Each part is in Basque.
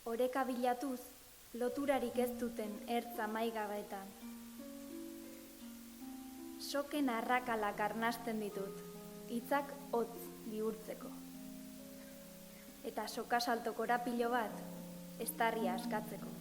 Oreka bilatuz, loturarik ez duten ertza maigabetan. Soken arrakalak arnasten ditut, hitzak hotz bihurtzeko. Eta sokasalto korapilo bat, estarria askatzeko.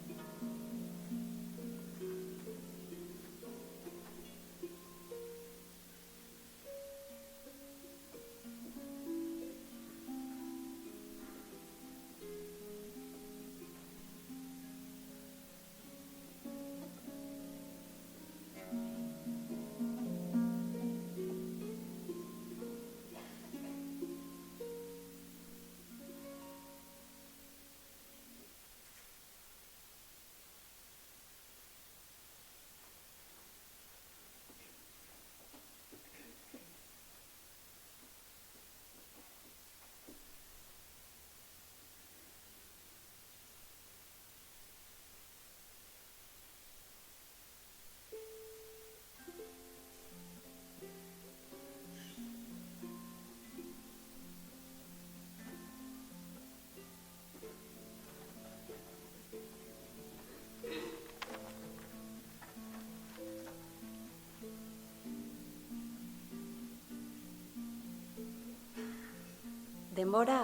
Denbora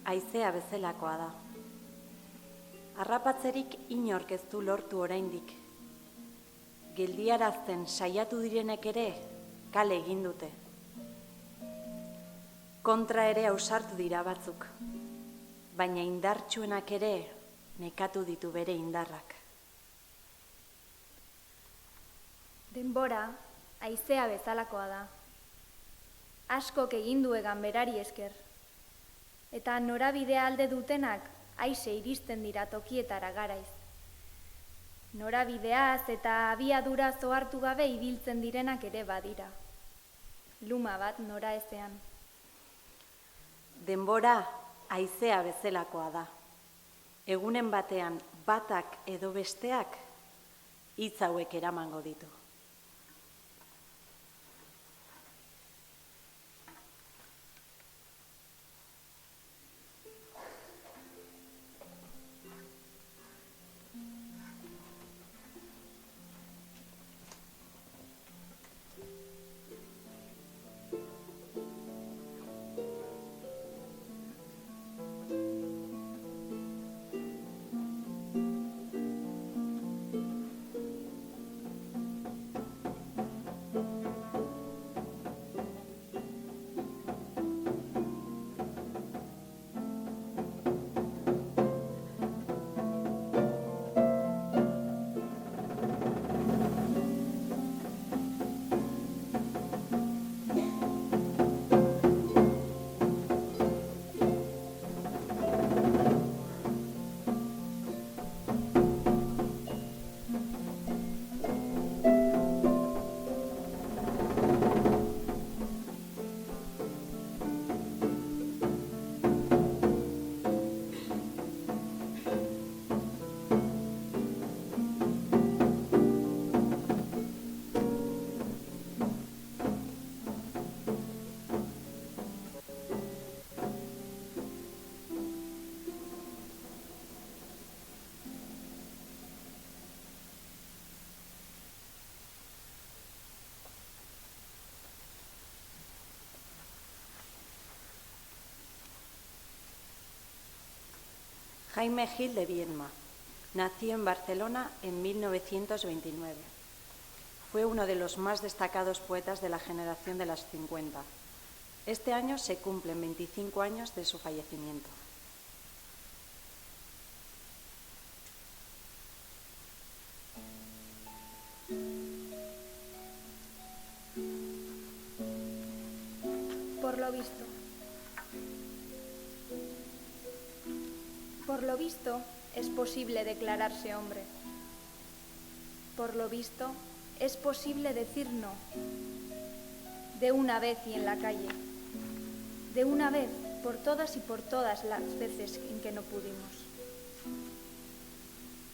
haizea bezalakoa da. Harrapatzerik inork ez du lortu oraindik. Geldiarazten saiatu direnek ere kale egin dute. Kontra ere ausartu dira batzuk, baina indartsuenak ere nekatu ditu bere indarrak. Denbora haizea bezalakoa da. Askok egin du egan berari esker. Eta norabidea alde dutenak haize iristen dira tokietara garaiz. Norabideaz eta abiadura zohartu gabe ibiltzen direnak ere badira. Luma bat nora ezean. Denbora haizea bezalakoa da. Egunen batean batak edo besteak hitz hauek eramango ditu. Jaime Gil de Viedma nació en Barcelona en 1929. Fue uno de los más destacados poetas de la generación de las 50. Este año se cumplen 25 años de su fallecimiento. Por lo visto, es posible declararse hombre. Por lo visto, es posible decir no. De una vez y en la calle. De una vez, por todas y por todas las veces en que no pudimos.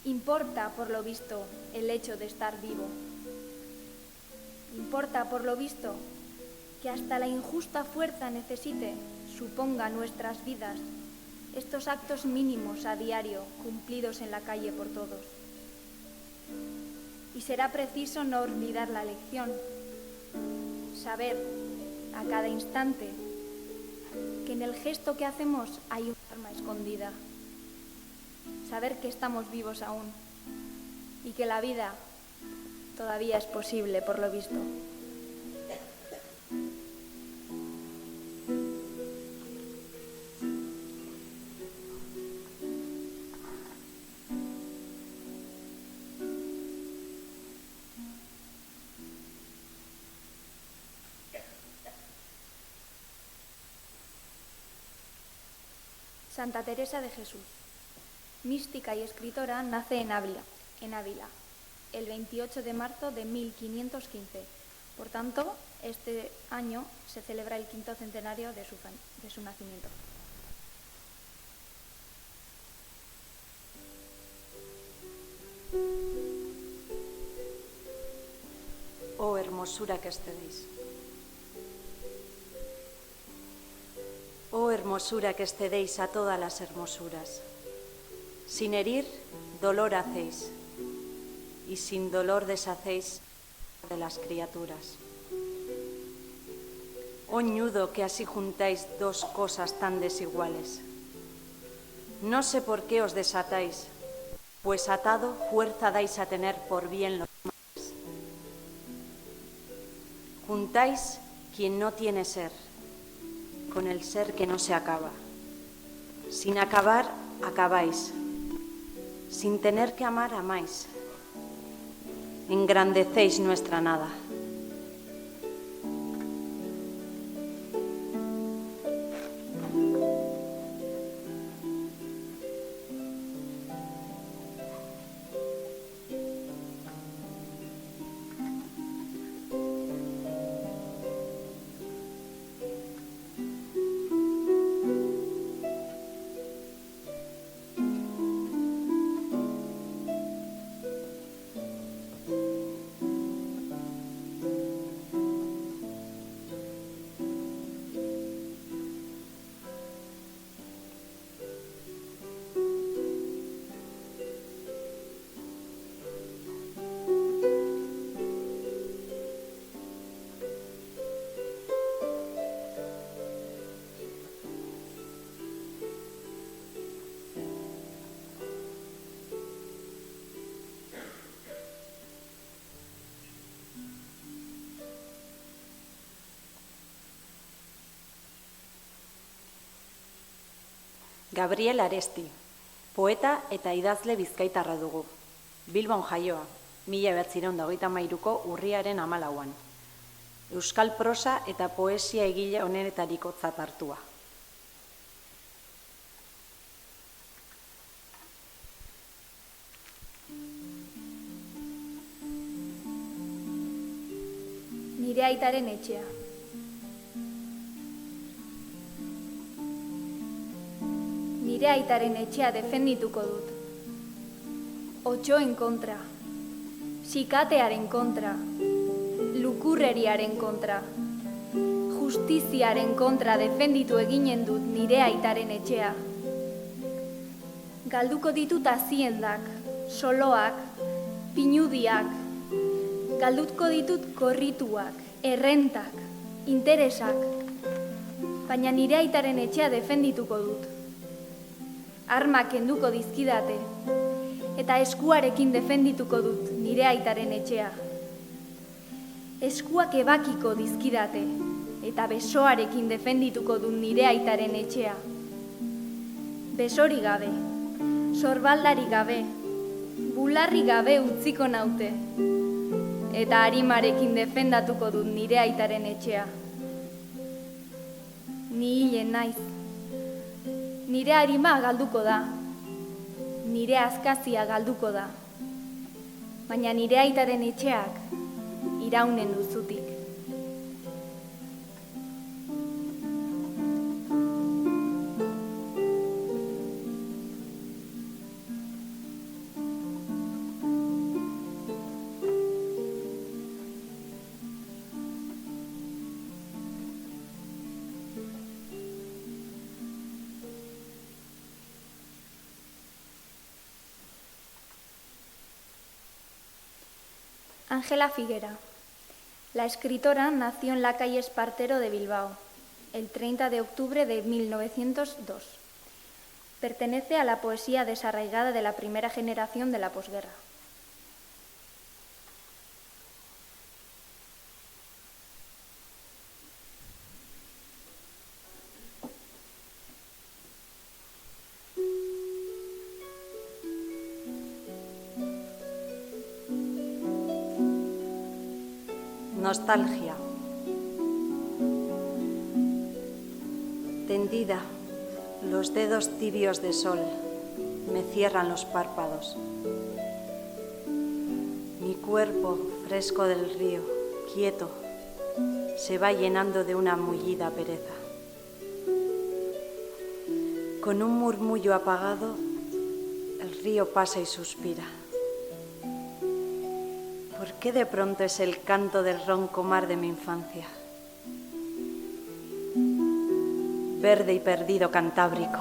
Importa, por lo visto, el hecho de estar vivo. Importa, por lo visto, que hasta la injusta fuerza necesite, suponga nuestras vidas, estos actos mínimos a diario, cumplidos en la calle por todos. Y será preciso no olvidar la lección, saber a cada instante que en el gesto que hacemos hay un arma escondida, saber que estamos vivos aún y que la vida todavía es posible, por lo visto. Santa Teresa de Jesús, mística y escritora, nace en Ávila, el 28 de marzo de 1515. Por tanto, este año se celebra el 5º centenario de su nacimiento. Oh hermosura que excedéis. Oh hermosura que excedéis a todas las hermosuras. Sin herir, dolor hacéis, y sin dolor deshacéis de las criaturas. Oh ñudo que así juntáis dos cosas tan desiguales. No sé por qué os desatáis, pues atado fuerza dais a tener por bien los males. Juntáis quien no tiene ser, con el ser que no se acaba. Sin acabar, acabáis. Sin tener que amar, amáis. Engrandecéis nuestra nada. Gabriel Aresti, poeta eta idazle bizkaitarra dugu. Bilbon jaioa, 1923ko urriaren 14an. Euskal prosa eta poesia egile onenetarikotzat hartua. Nire aitaren etxea. Nire aitaren etxea defendituko dut. Otxoen kontra, sikatearen kontra, lukurreriaren kontra, justiziaren kontra defenditu eginen dut nire aitaren etxea. Galduko ditut aziendak, soloak, pinudiak, galduko ditut korrituak, errentak, interesak, baina nire aitaren etxea defendituko dut. Armak kenduko dizkidate, eta eskuarekin defendituko dut nire aitaren etxea. Eskuak ebakiko dizkidate, eta besoarekin defendituko dut nire aitaren etxea. Besori gabe, sorbaldari gabe, bularri gabe utziko naute, eta arimarekin defendatuko dut nire aitaren etxea. Ni hilen naiz. Nire arima galduko da, nire azkazia galduko da, baina nire aitaren etxeak iraunen duzutik. Ángela Figuera. La escritora nació en la calle Espartero de Bilbao, el 30 de octubre de 1902. Pertenece a la poesía desarraigada de la primera generación de la posguerra. Nostalgia. Tendida, los dedos tibios de sol me cierran los párpados. Mi cuerpo, fresco del río, quieto, se va llenando de una mullida pereza. Con un murmullo apagado, el río pasa y suspira. ¿Por qué de pronto es el canto del ronco mar de mi infancia? Verde y perdido Cantábrico.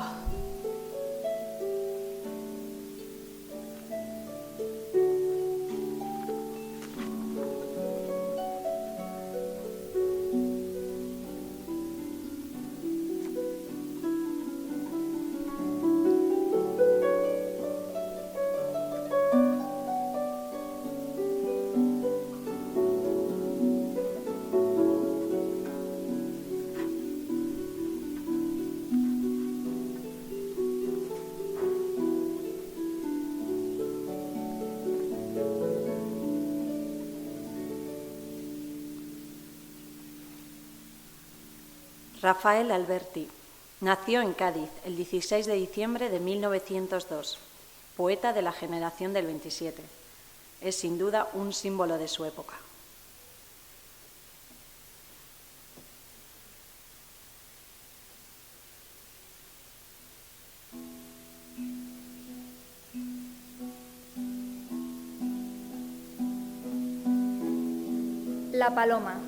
Rafael Alberti nació en Cádiz el 16 de diciembre de 1902, poeta de la generación del 27. Es sin duda un símbolo de su época. La paloma.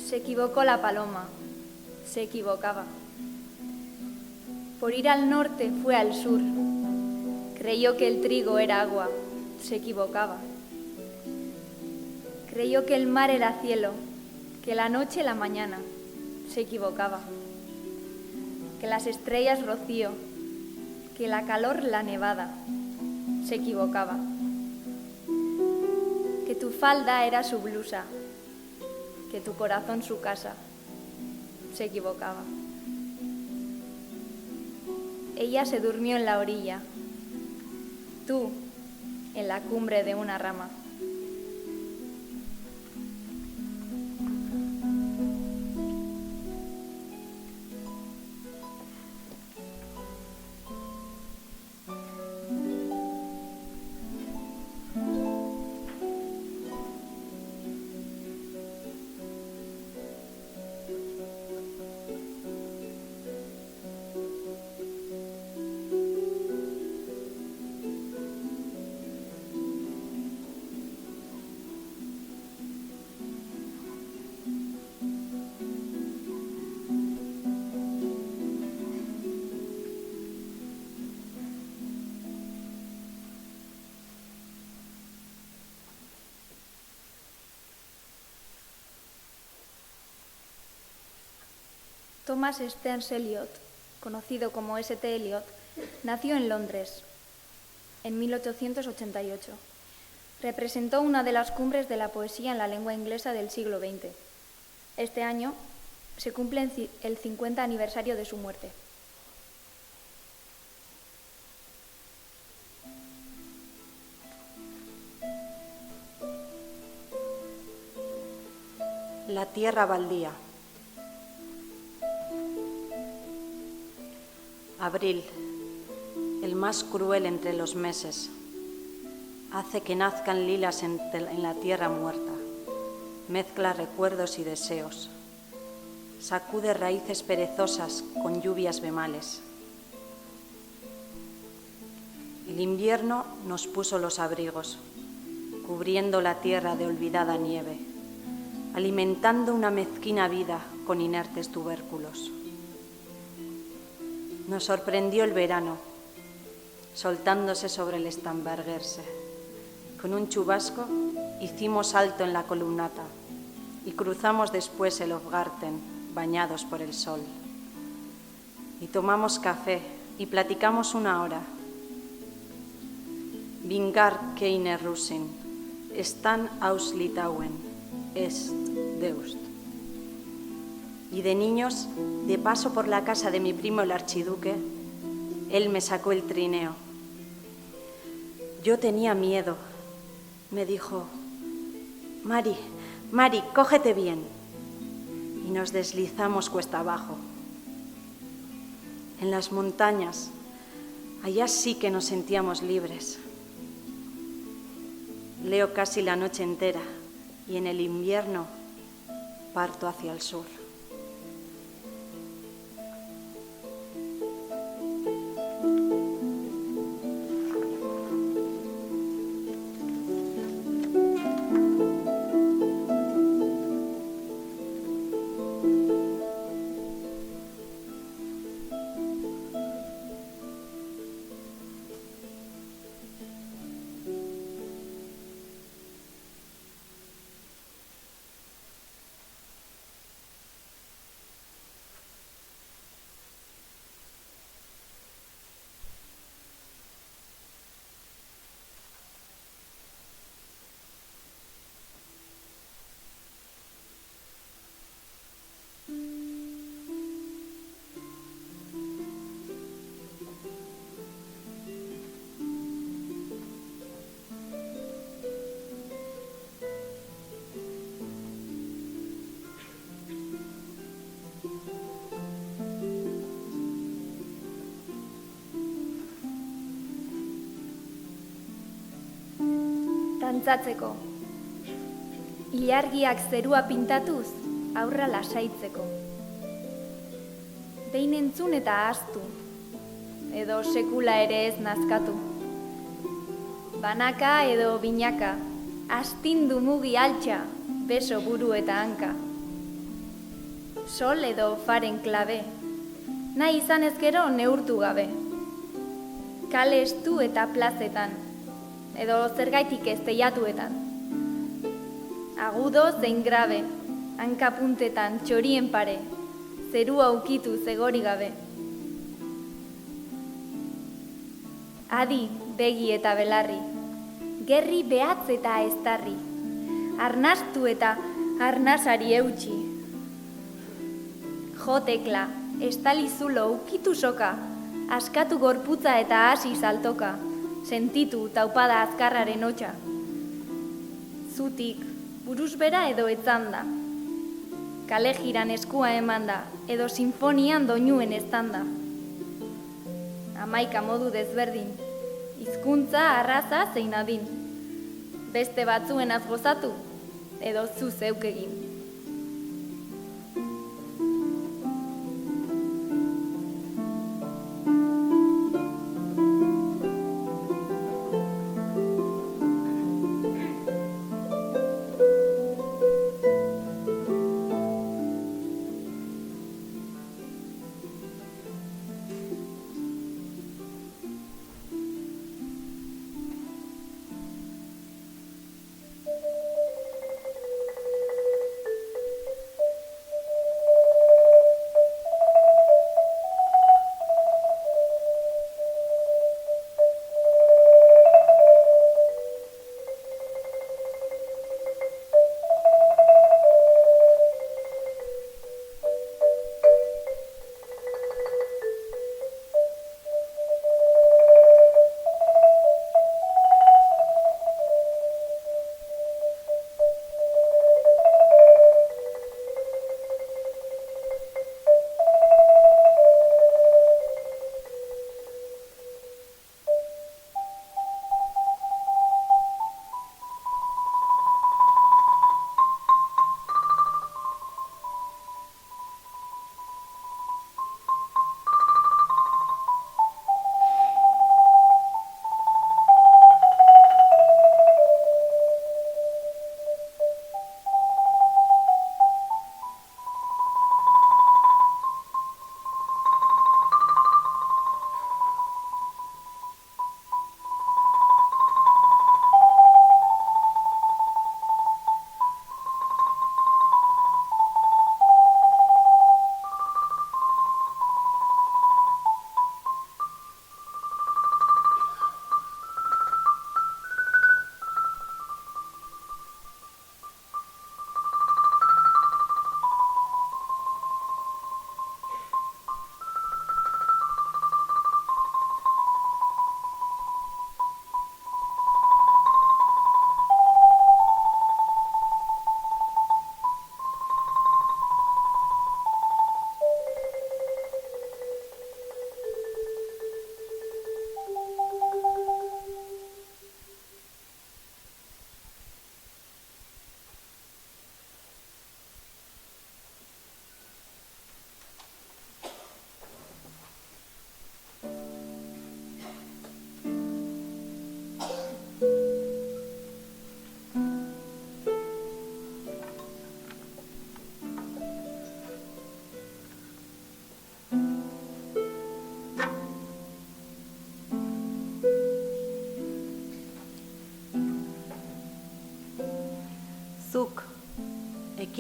Se equivocó la paloma, se equivocaba. Por ir al norte fue al sur. Creyó que el trigo era agua, se equivocaba. Creyó que el mar era cielo, que la noche la mañana, se equivocaba. Que las estrellas rocío, que la calor la nevada, se equivocaba. Que tu falda era su blusa, que tu corazón su casa, se equivocaba. Ella se durmió en la orilla, tú en la cumbre de una rama. Thomas Stearns Eliot, conocido como St. Eliot, nació en Londres en 1888. Representó una de las cumbres de la poesía en la lengua inglesa del siglo XX. Este año se cumple el 50 aniversario de su muerte. La tierra baldía. Abril, el más cruel entre los meses, hace que nazcan lilas en la tierra muerta, mezcla recuerdos y deseos, sacude raíces perezosas con lluvias bemales. El invierno nos puso los abrigos, cubriendo la tierra de olvidada nieve, alimentando una mezquina vida con inertes tubérculos. Nos sorprendió el verano, soltándose sobre el Starnbergerse. Con un chubasco hicimos alto en la columnata y cruzamos después el Hofgarten, bañados por el sol. Y tomamos café y platicamos 1 hora. Vingar keine Russin, Stan aus Litauen, est Deust. Y de niños, de paso por la casa de mi primo el archiduque, él me sacó el trineo. Yo tenía miedo. Me dijo: Mari, cógete bien. Y nos deslizamos cuesta abajo. En las montañas, allá sí que nos sentíamos libres. Leo casi la noche entera y en el invierno parto hacia el sur. Dantzatzeko. Ilargiak zerua pintatuz, aurra lasaitzeko. Behin entzun eta ahaztu, edo sekula ere ez nazkatu. Banaka edo binaka, astindu mugi altxa, beso buru eta hanka. Sol edo faren klabe, nahi izan ezkero neurtu gabe. Kale estu eta plazetan, edo zergaitik ez teiatuetan. Agudo zein grabe, hankapuntetan txorien pare, zerua ukitu zegori gabe. Adi, begi eta belarri, gerri behatz eta eztarri, arnastu eta arnasari eutxi. Jo tekla, estali zulo ukitu soka, askatu gorputza eta hasi saltoka, sentitu taupada azkarraren hotxa. Zutik, buruz bera edo etzanda. Kale jiran eskua emanda, edo sinfonian doinuen eztanda. 11 modu desberdin, hizkuntza, arraza zein adin. Beste batzuenaz gozatu, edo zu zeuk egin.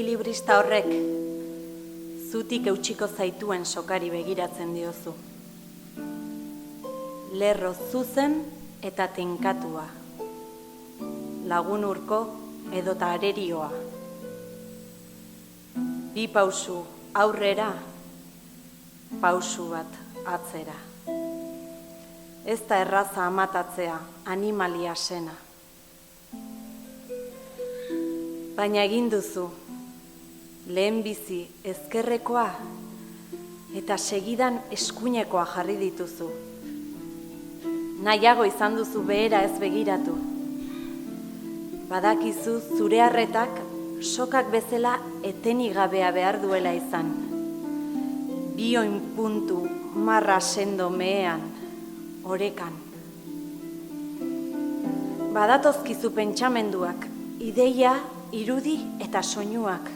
ekilibrista horrek zutik eutxiko zaituen sokari begiratzen diozu. Lerro zuzen eta tenkatua, lagun urko edota arerioa. Bi pausu aurrera, pausu bat atzera. Ez da erraza amatatzea animalia sena. Baina egin duzu, lehenbizi ezkerrekoa eta segidan eskuinekoa jarri dituzu. Nahiago izan duzu behera ez begiratu. Badakizu zure harretak sokak bezala etenik gabea behar duela izan. Bi oinpuntu marra sendo mehean, orekan. Badatozkizu pentsamenduak, ideia, irudi eta soinuak.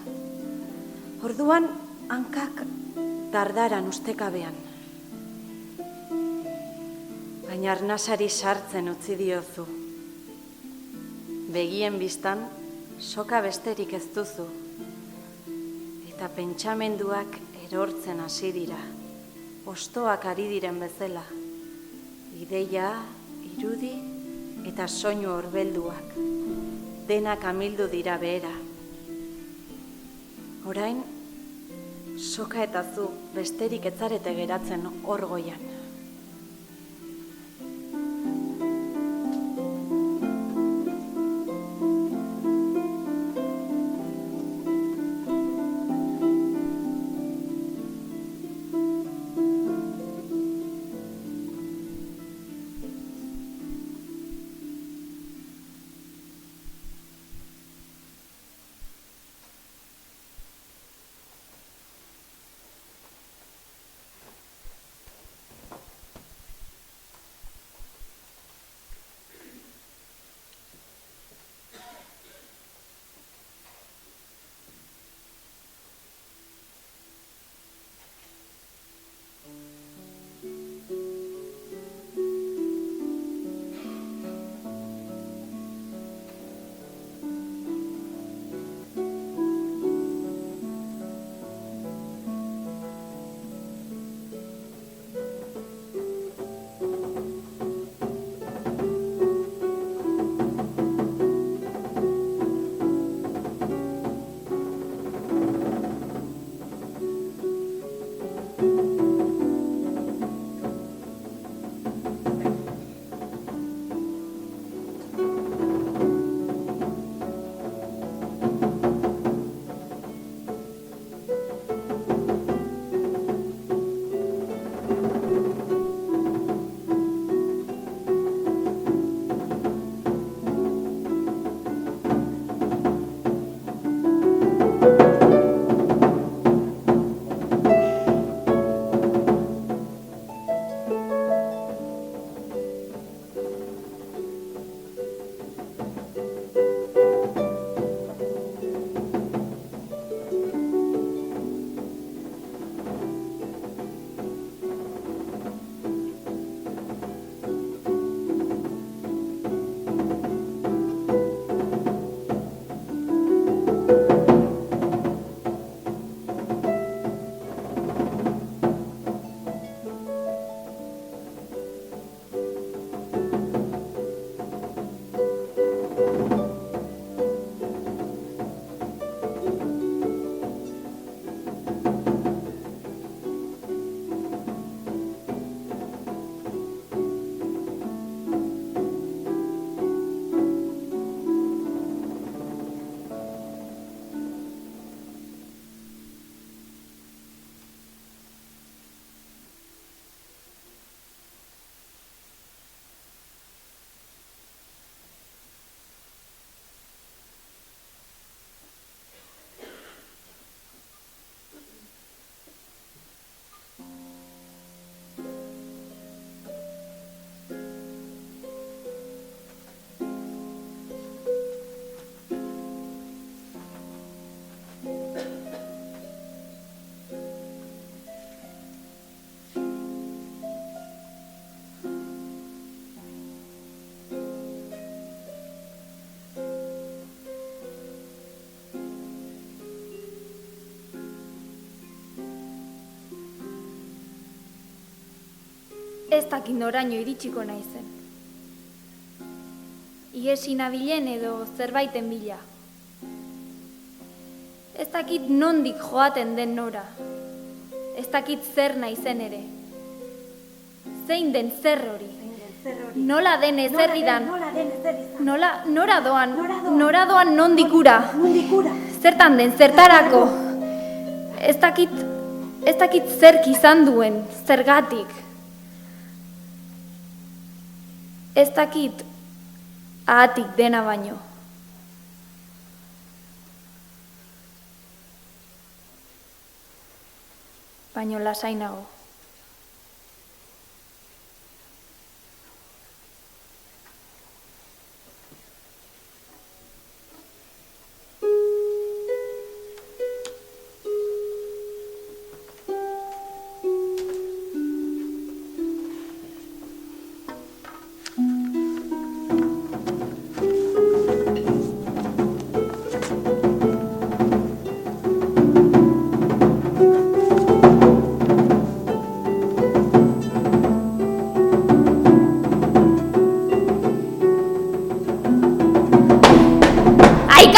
Orduan hankak dardaran ustekabean. Baina arnasari sartzen utzi diozu. Begien bistan, soka besterik ez duzu. Eta pentsamenduak erortzen hasi dira. Hostoak ari diren bezala. Ideia, irudi eta soinu horbelduak. Denak amildu dira behera. Orain, soka eta zu besterik etzarete geratzen hor goian. Ez dakit noraino iritsiko naizen. Iesi nabilen edo zerbaiten bila. Ez dakit nondik joaten den nora. Ez dakit zer naizen ere. Zein den zer hori. Nola den ezerridan. Nora doan nondikura. Zertan den, zertarako. Ez dakit zerk izan duen, zergatik. Ez dakit ahatik dena baino. Baino lasainago.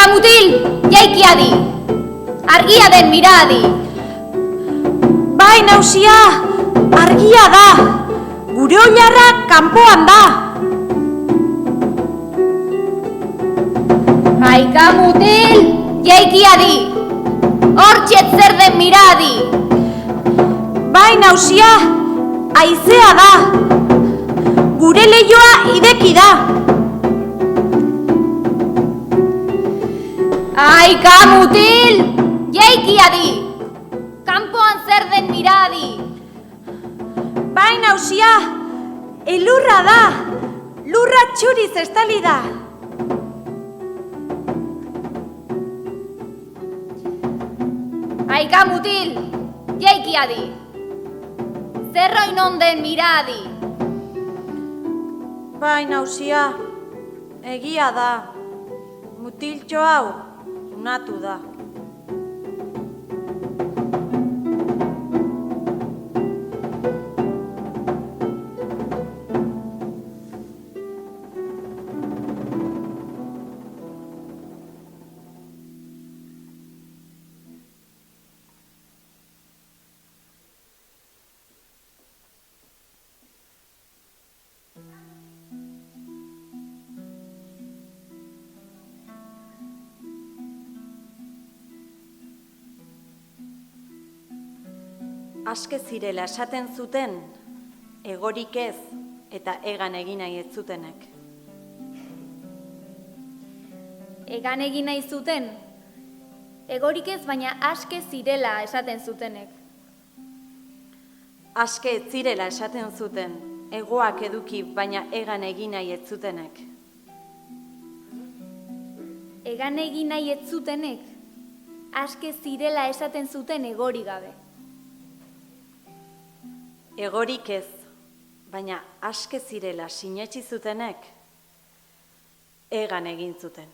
Mutil, jaiki adi, argia den mira adi. Bai, nausia, argia da, gure oilarra kanpoan da. Aika mutil, jaiki adi, hortxet zer den mira adi. Bai, nausia, haizea da, gure leioa ideki da. Aika mutil, jaiki adi, kanpoan zer den mira adi. Bai, nausia, elurra da, lurra txuriz estali da. Aika mutil, jaiki adi, zerroi non den mira adi. Bai, nausia, egia da, mutiltxo hau unatu da. Aske zirela esaten zuten, egorik ez eta egan egin nahi ez zutenek. Egan egin nahi zuten, egorik ez baina aske zirela esaten zutenek. Aske ez zirela esaten zuten, egoak eduki baina egan egin nahi ez zutenek. Egan egin nahi ez zutenek, aske zirela esaten zuten egori gabe. Egorik ez, baina aske zirela sinetsi zutenek, egan egin zuten.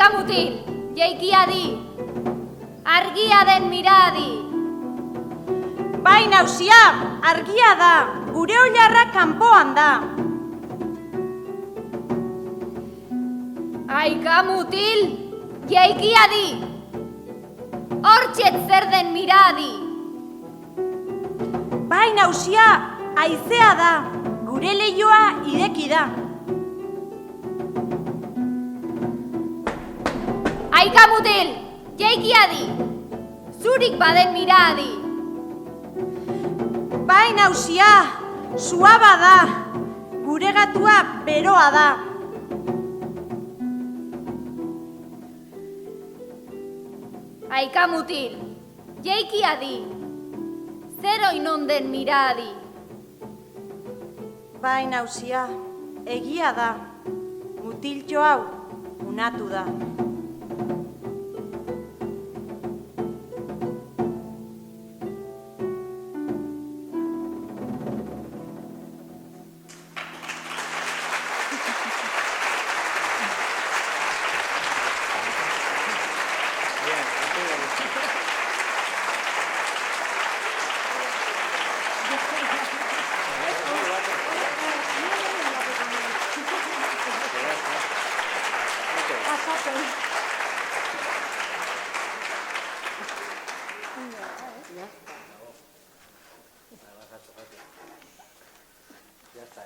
Aika mutil, jeikia di, argia den miradi. Bai, nausia, argia da, gure oilarra kanpoan da. Aika mutil, jeikia di, hortxet zer den miradi. Bai, nausia, haizea da, gure leioa ireki da. Aika mutil, jeikia di, zurik baden miradi. Bai, nausia, suaba da, gure gatua beroa da. Aika mutil, jeikia di, zero inonden miradi. Bai, nausia, egia da, mutiltxo hau unatu da. Ya está.